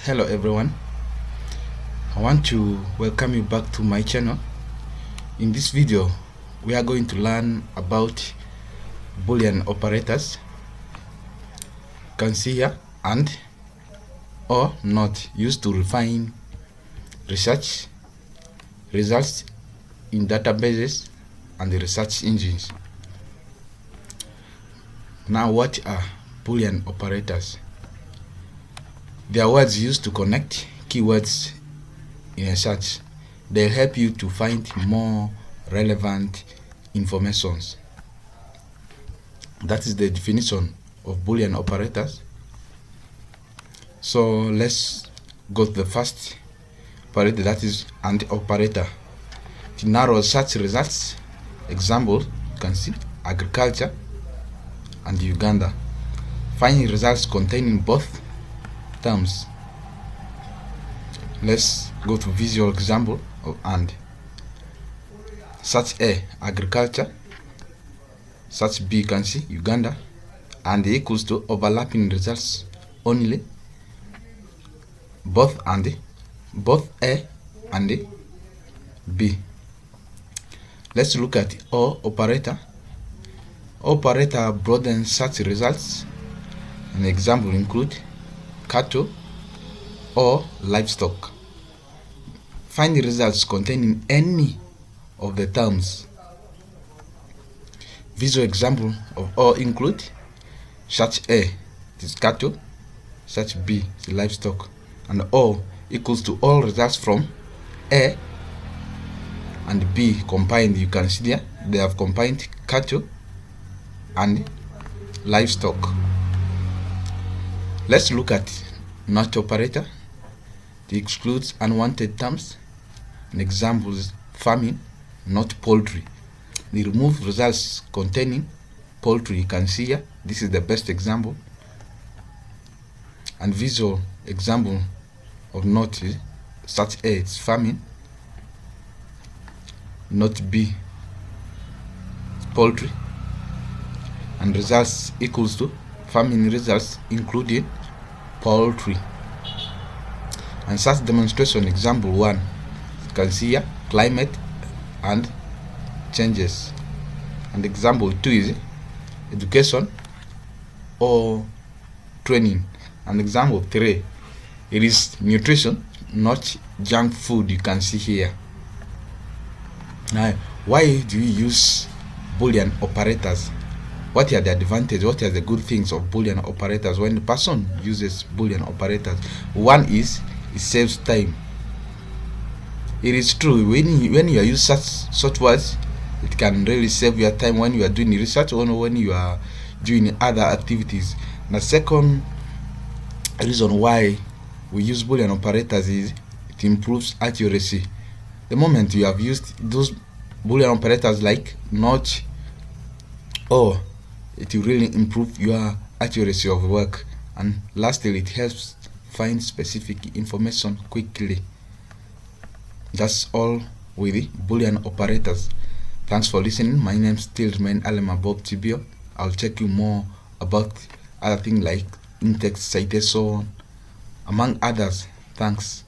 Hello everyone, I want to welcome you back to my channel. In this video we are going to learn about Boolean operators. You can see here and or not used to refine research results in databases and the research engines. Now, what are Boolean operators? They are words used to connect keywords in a search. They help you to find more relevant information. That is the definition of Boolean operators. So let's go to the first operator, that is AND operator. To narrow search results, example, you can see agriculture and Uganda. Finding results containing both terms. Let's go to visual example of AND. Search A, agriculture. Search B, you can see Uganda, and equals to overlapping results only. Both A and B. Let's look at OR operator. Operator broadens search results. An example include cattle or livestock. Find the results containing any of the terms. Visual example of OR include search A, it is cattle, search B is livestock, and OR equals to all results from A and B combined. You can see there they have combined cattle and livestock. Let's look at NOT operator. It excludes unwanted terms. An example is farming, not poultry. They remove results containing poultry. You can see here, this is the best example. And visual example of NOT is search A, it's farming, not B, it's poultry, and results equals to farming results including poultry. And such demonstration example 1, you can see here climate and changes. And example 2 is education or training. And example 3, it is nutrition, not junk food. You can see here. Now, why do you use Boolean operators? What are the advantages? What are the good things of Boolean operators when the person uses Boolean operators? One is it saves time. It is true, when you use such words, it can really save your time when you are doing research or when you are doing other activities. The second reason why we use Boolean operators is it improves accuracy. The moment you have used those Boolean operators like not or, it will really improve your accuracy of work. And lastly, it helps find specific information quickly. That's all with the Boolean operators. Thanks for listening. My name still remains Alema Bob Tibio. I'll check you more about other things like in-text citation, among others. Thanks.